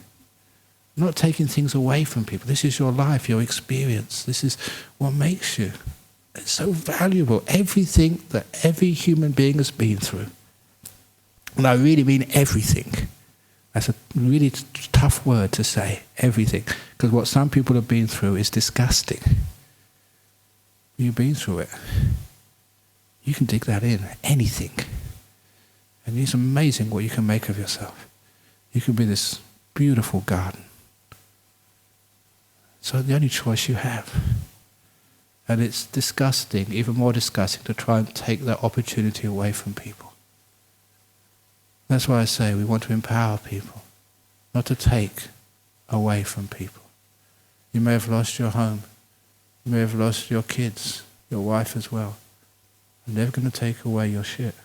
A: Not taking things away from people. This is your life, your experience. This is what makes you. It's so valuable. Everything that every human being has been through. And I really mean everything. That's a really tough word to say, everything. Because what some people have been through is disgusting. You've been through it. You can dig that in, anything. And it's amazing what you can make of yourself. You can be this beautiful garden. So the only choice you have. And it's disgusting, even more disgusting, to try and take that opportunity away from people. That's why I say we want to empower people, not to take away from people. You may have lost your home. You may have lost your kids, your wife as well. I'm never going to take away your shit.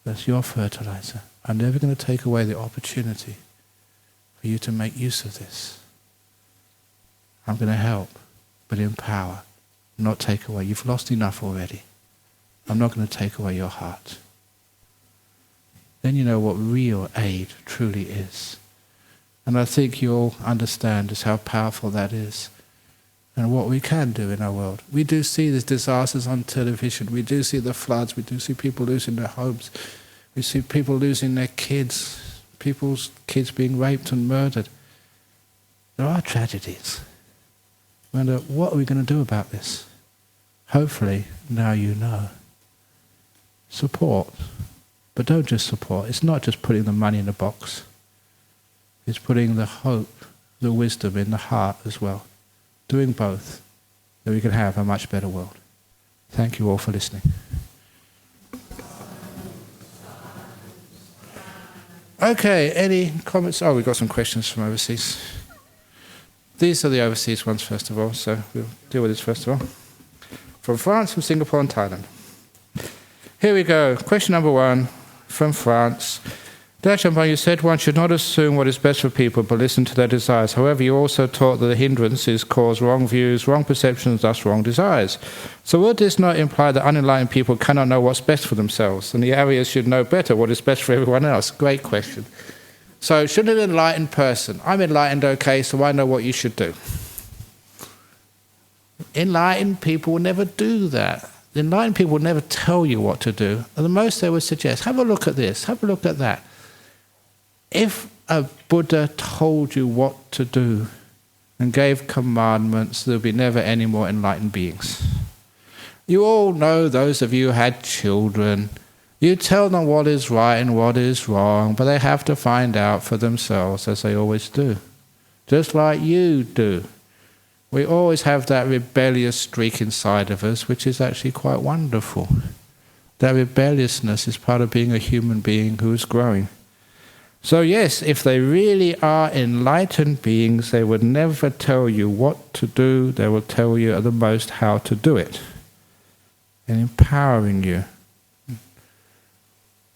A: That's your fertilizer. I'm never going to take away the opportunity for you to make use of this. I'm going to help, but empower, not take away. You've lost enough already. I'm not going to take away your heart. Then you know what real aid truly is. And I think you'll understand just how powerful that is and what we can do in our world. We do see these disasters on television. We do see the floods. We do see people losing their homes. We see people losing their kids, people's kids being raped and murdered. There are tragedies. I wonder, what are we going to do about this? Hopefully, now you know. Support. But don't just support. It's not just putting the money in the box. It's putting the hope, the wisdom in the heart as well. Doing both, that we can have a much better world. Thank you all for listening. Okay, any comments? Oh, we've got some questions from overseas. These are the overseas ones, first of all, so we'll deal with this first of all. From France, from Singapore and Thailand. Here we go. Question number 1 from France. Ajahn Brahm, you said one should not assume what is best for people, but listen to their desires. However, you also taught that the hindrances cause wrong views, wrong perceptions, thus wrong desires. So would this not imply that unenlightened people cannot know what's best for themselves, and the Aryas should know better what is best for everyone else? Great question. So should an enlightened person, I'm enlightened, okay, so I know what you should do. Enlightened people will never do that. The enlightened people will never tell you what to do. And the most they would suggest, have a look at this, have a look at that. If a Buddha told you what to do and gave commandments, there would be never any more enlightened beings. You all know, those of you who had children, you tell them what is right and what is wrong, but they have to find out for themselves, as they always do. Just like you do. We always have that rebellious streak inside of us, which is actually quite wonderful. That rebelliousness is part of being a human being who is growing. So yes, if they really are enlightened beings, they would never tell you what to do, they will tell you at the most how to do it. And empowering you.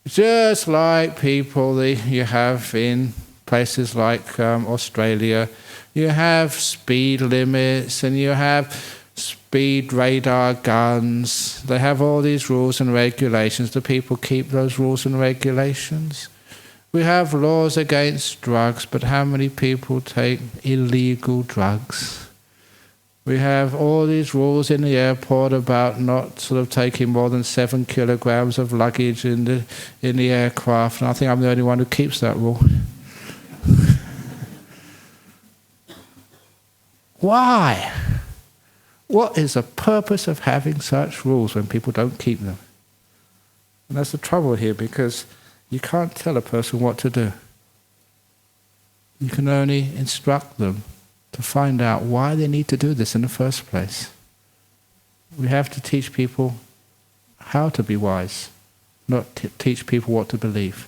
A: Just like people you have in places like Australia, you have speed limits and you have speed radar guns. They have all these rules and regulations. Do people keep those rules and regulations? We have laws against drugs, but how many people take illegal drugs? We have all these rules in the airport about not sort of taking more than 7 kilograms of luggage in the aircraft, and I think I'm the only one who keeps that rule. Why? What is the purpose of having such rules when people don't keep them? And that's the trouble here, because you can't tell a person what to do. You can only instruct them to find out why they need to do this in the first place. We have to teach people how to be wise, not teach people what to believe.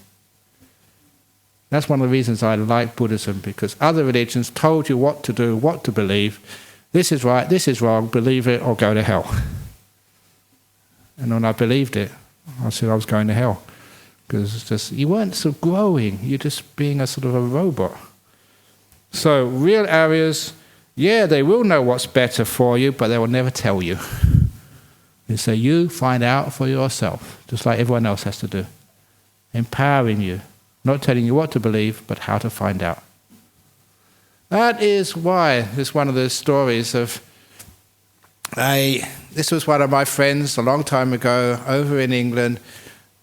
A: That's one of the reasons I like Buddhism, because other religions told you what to do, what to believe. This is right, this is wrong, believe it or go to hell. And when I believed it, I said I was going to hell. Because it's just, you weren't sort of growing, you're just being a sort of a robot. So real Aryas, yeah, they will know what's better for you, but they will never tell you. They say, you find out for yourself, just like everyone else has to do. Empowering you, not telling you what to believe, but how to find out. That is why it's one of those stories of this was one of my friends a long time ago over in England.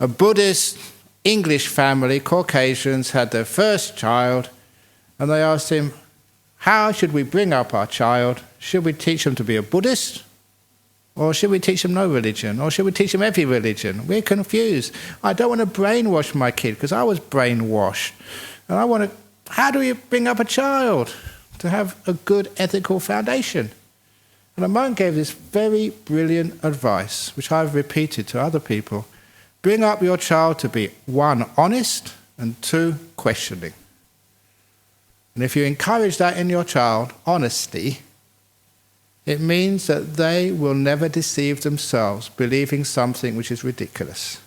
A: A Buddhist English family, Caucasians, had their first child, and they asked him, how should we bring up our child? Should we teach him to be a Buddhist? Or should we teach him no religion? Or should we teach him every religion? We're confused. I don't want to brainwash my kid, because I was brainwashed. And I want to, how do you bring up a child to have a good ethical foundation? And a monk gave this very brilliant advice, which I've repeated to other people. Bring up your child to be 1, honest, and 2, questioning. And if you encourage that in your child, honesty, it means that they will never deceive themselves believing something which is ridiculous.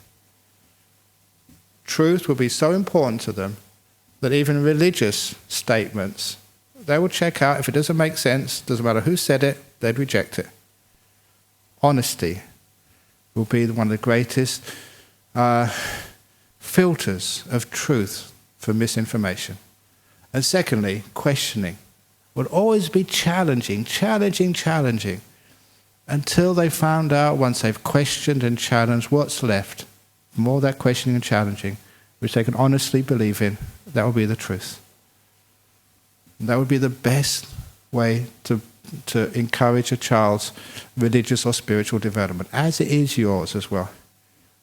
A: Truth will be so important to them that even religious statements, they will check out. If it doesn't make sense, doesn't matter who said it, they'd reject it. Honesty will be one of the greatest filters of truth for misinformation. And secondly, questioning will always be challenging, until they found out, once they've questioned and challenged, what's left from all that questioning and challenging, which they can honestly believe in. That will be the truth. And that would be the best way to encourage a child's religious or spiritual development, as it is yours as well.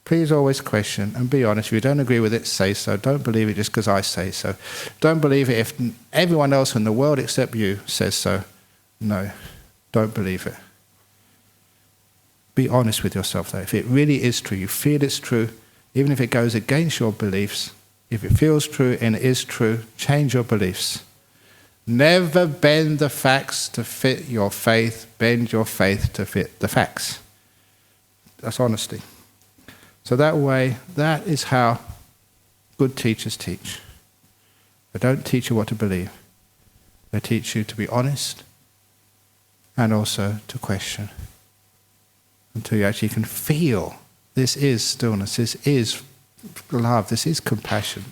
A: Please always question and be honest. If you don't agree with it, say so. Don't believe it just because I say so. Don't believe it if everyone else in the world except you says so. No, don't believe it. Be honest with yourself though. If it really is true, you feel it's true, even if it goes against your beliefs, if it feels true and it is true, change your beliefs. Never bend the facts to fit your faith. Bend your faith to fit the facts. That's honesty. So that way, that is how good teachers teach. They don't teach you what to believe. They teach you to be honest and also to question until you actually can feel this is stillness, this is love, this is compassion.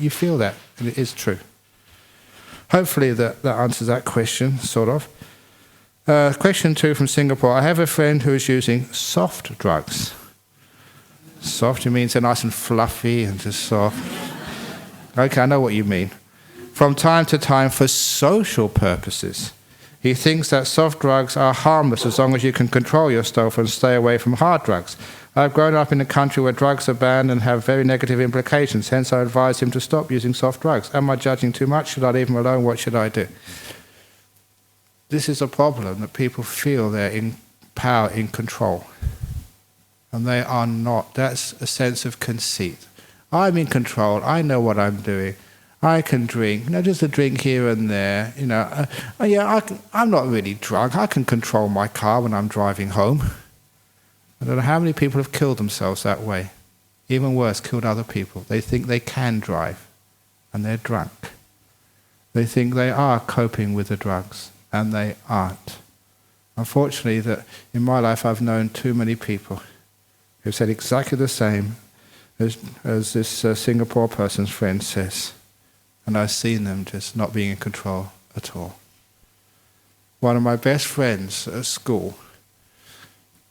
A: You feel that, and it is true. Hopefully that answers that question, sort of. Question 2 from Singapore. I have a friend who is using soft drugs. Soft, it means they're nice and fluffy and just soft. Okay, I know what you mean. From time to time for social purposes. He thinks that soft drugs are harmless as long as you can control yourself and stay away from hard drugs. I've grown up in a country where drugs are banned and have very negative implications. Hence, I advise him to stop using soft drugs. Am I judging too much? Should I leave him alone? What should I do? This is a problem, that people feel they're in power, in control. And they are not. That's a sense of conceit. I'm in control. I know what I'm doing. I can drink. Just a drink here and there. I'm not really drunk. I can control my car when I'm driving home. I don't know how many people have killed themselves that way. Even worse, killed other people. They think they can drive, and they're drunk. They think they are coping with the drugs, and they aren't. Unfortunately, that in my life I've known too many people who've said exactly the same as this Singapore person's friend says. And I've seen them just not being in control at all. One of my best friends at school,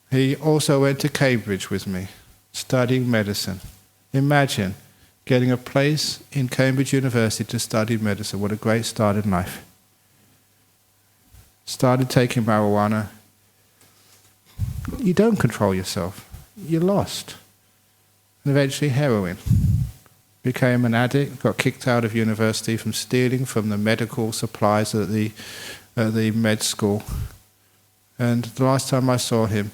A: he also went to Cambridge with me, studying medicine. Imagine getting a place in Cambridge University to study medicine. What a great start in life. Started taking marijuana. You don't control yourself. You're lost. And eventually heroin. Became an addict, got kicked out of university from stealing from the medical supplies at the med school. And the last time I saw him,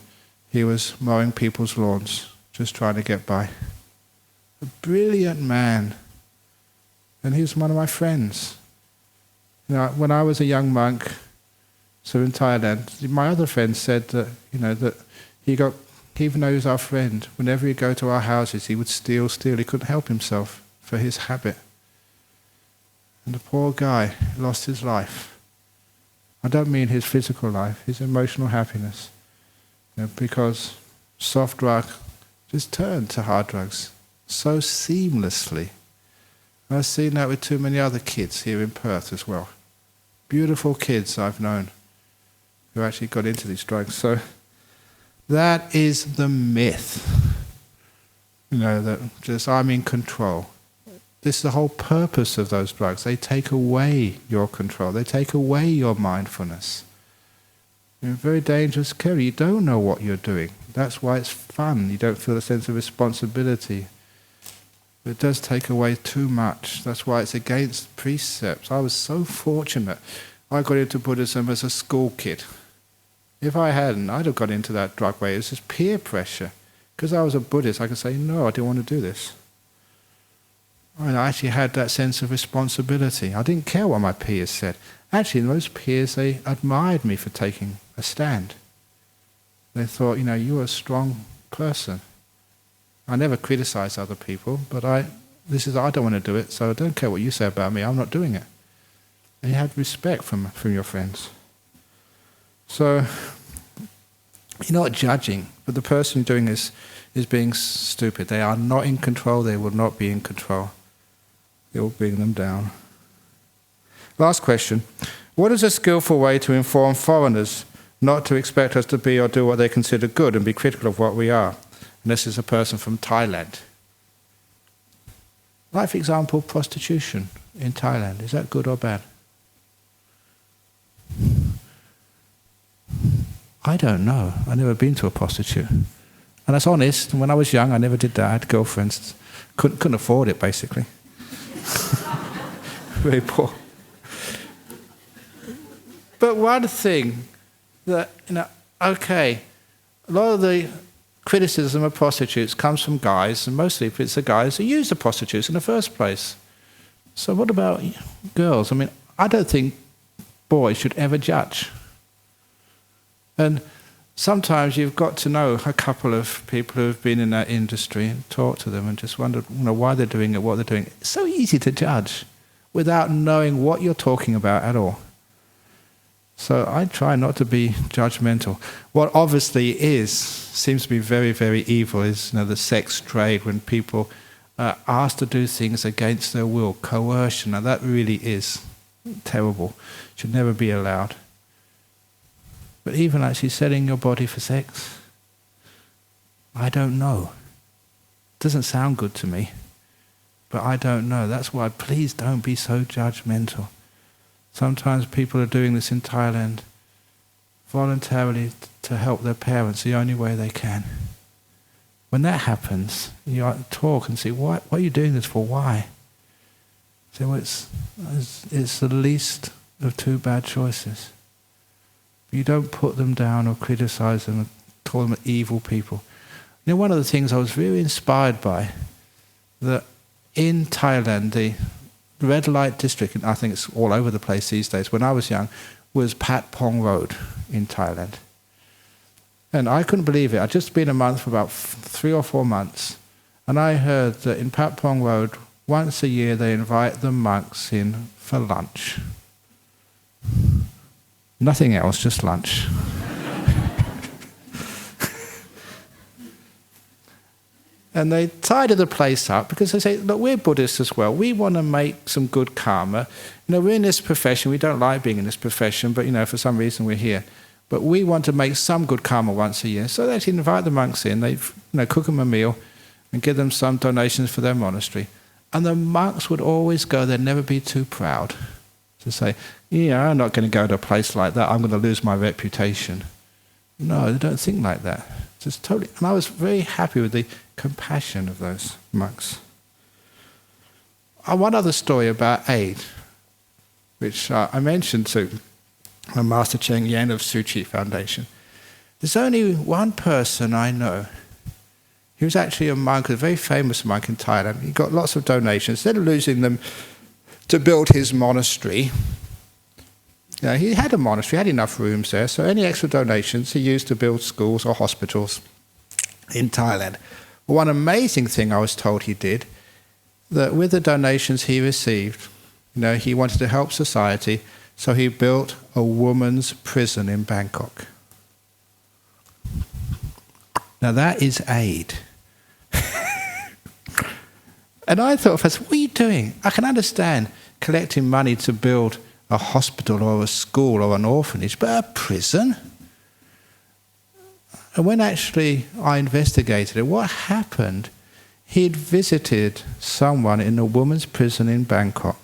A: he was mowing people's lawns, just trying to get by. A brilliant man. And he was one of my friends. When I was a young monk, so in Thailand, my other friend said that, that even though he was our friend, whenever he'd go to our houses, he would steal. He couldn't help himself for his habit. And the poor guy lost his life. I don't mean his physical life, his emotional happiness. Because soft drug just turned to hard drugs so seamlessly. And I've seen that with too many other kids here in Perth as well. Beautiful kids I've known who actually got into these drugs. So that is the myth. That just I'm in control. This is the whole purpose of those drugs. They take away your control. They take away your mindfulness. You're very dangerous killer. You don't know what you're doing. That's why it's fun. You don't feel a sense of responsibility. But it does take away too much. That's why it's against precepts. I was so fortunate. I got into Buddhism as a school kid. If I hadn't, I'd have got into that drug way. It was just peer pressure. Because I was a Buddhist, I could say, no, I didn't want to do this. I actually had that sense of responsibility. I didn't care what my peers said. Actually, most peers, they admired me for taking a stand. They thought, you're a strong person. I never criticize other people, but I don't want to do it, so I don't care what you say about me, I'm not doing it. And you had respect from your friends. So, you're not judging, but the person doing this is being stupid. They are not in control, they will not be in control. It will bring them down. Last question. What is a skillful way to inform foreigners not to expect us to be or do what they consider good and be critical of what we are? And this is a person from Thailand. Like, for example, prostitution in Thailand. Is that good or bad? I don't know. I've never been to a prostitute. And that's honest. When I was young, I never did that. I had girlfriends. Couldn't afford it, basically. Very poor. But one thing that, a lot of the criticism of prostitutes comes from guys, and mostly it's the guys who use the prostitutes in the first place. So what about girls? I don't think boys should ever judge. And sometimes you've got to know a couple of people who have been in that industry and talk to them and just wonder why they're doing it, what they're doing. It's so easy to judge without knowing what you're talking about at all. So I try not to be judgmental. What obviously seems to be very, very evil is the sex trade, when people are asked to do things against their will, coercion. Now that really is terrible. Should never be allowed. But even actually selling your body for sex, I don't know. Doesn't sound good to me, but I don't know. That's why please don't be so judgmental. Sometimes people are doing this in Thailand voluntarily to help their parents the only way they can. When that happens, you talk and say, what are you doing this for? Why? So well, it's the least of two bad choices. You don't put them down or criticize them and call them evil people. One of the things I was very inspired by, that in Thailand, the red light district, and I think it's all over the place these days, when I was young, was Pat Pong Road in Thailand. And I couldn't believe it. I'd just been a month for about 3 or 4 months, and I heard that in Pat Pong Road, once a year they invite the monks in for lunch. Nothing else, just lunch. And they tidy the place up because they say, look, we're Buddhists as well. We want to make some good karma. We're in this profession. We don't like being in this profession, but, for some reason we're here. But we want to make some good karma once a year. So they actually invite the monks in. They cook them a meal and give them some donations for their monastery. And the monks would always go, they'd never be too proud to say, I'm not going to go to a place like that. I'm going to lose my reputation. No, they don't think like that. Just totally. And I was very happy with the compassion of those monks. One other story about aid, which I mentioned to Master Cheng Yen of Suchi Foundation. There's only one person I know. He was actually a monk, a very famous monk in Thailand. He got lots of donations. Instead of losing them to build his monastery, he had a monastery, had enough rooms there, so any extra donations he used to build schools or hospitals in Thailand. One amazing thing I was told he did, that with the donations he received, he wanted to help society, so he built a woman's prison in Bangkok. Now that is aid. And I thought, what are you doing? I can understand collecting money to build a hospital or a school or an orphanage, but a prison? And when actually I investigated it, what happened, he'd visited someone in a woman's prison in Bangkok,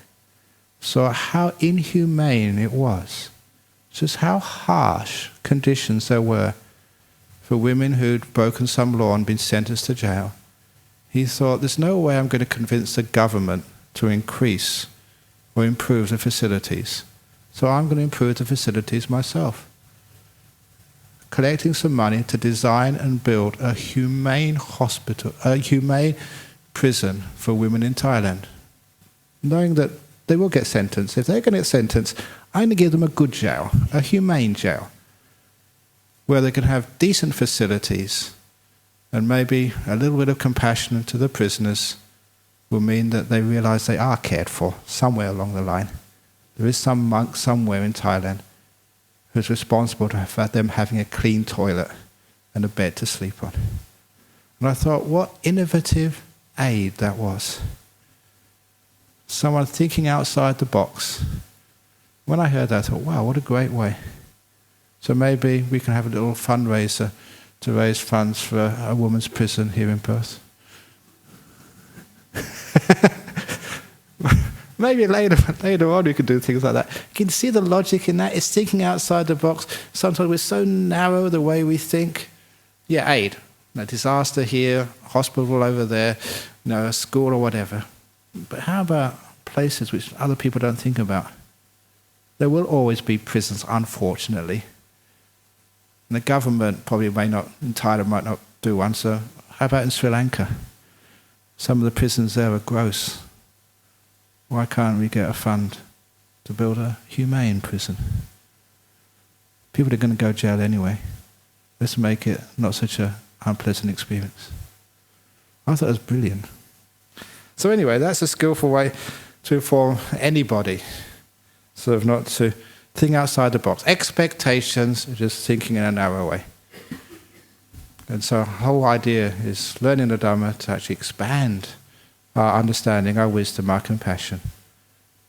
A: saw how inhumane it was, just how harsh conditions there were for women who'd broken some law and been sentenced to jail. He thought, there's no way I'm going to convince the government to increase or improve the facilities. So I'm going to improve the facilities myself. Collecting some money to design and build a humane hospital, a humane prison for women in Thailand. knowing that they will get sentenced. If they're going to get sentenced, I'm going to give them a good jail, a humane jail, where they can have decent facilities, and maybe a little bit of compassion to the prisoners will mean that they realise they are cared for somewhere along the line. There is some monk somewhere in Thailand who's responsible for them having a clean toilet and a bed to sleep on. And I thought, what innovative aid that was. Someone thinking outside the box. When I heard that, I thought, wow, what a great way. So maybe we can have a little fundraiser to raise funds for a women's prison here in Perth. Maybe later on we could do things like that. You can see the logic in that. It's thinking outside the box. Sometimes we're so narrow the way we think. Yeah, aid. A disaster here, hospital over there, a school or whatever. But how about places which other people don't think about? There will always be prisons, unfortunately. And the government probably might not do one, so how about in Sri Lanka? Some of the prisons there are gross. Why can't we get a fund to build a humane prison? People are going to go to jail anyway. Let's make it not such an unpleasant experience. I thought it was brilliant. So anyway, that's a skillful way to inform anybody, sort of not to think outside the box. Expectations are just thinking in a narrow way. And so the whole idea is learning the Dhamma to actually expand our understanding, our wisdom, our compassion,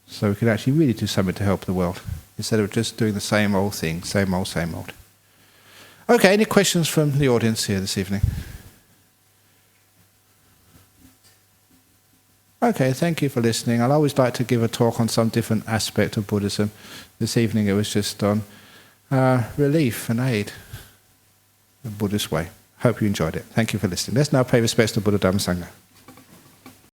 A: so we can actually really do something to help the world, instead of just doing the same old thing, same old, same old. Okay, any questions from the audience here this evening? Okay, thank you for listening. I'd always like to give a talk on some different aspect of Buddhism. This evening it was just on relief and aid, the Buddhist way. Hope you enjoyed it. Thank you for listening. Let's now pay respects to Buddha Dhamma Sangha.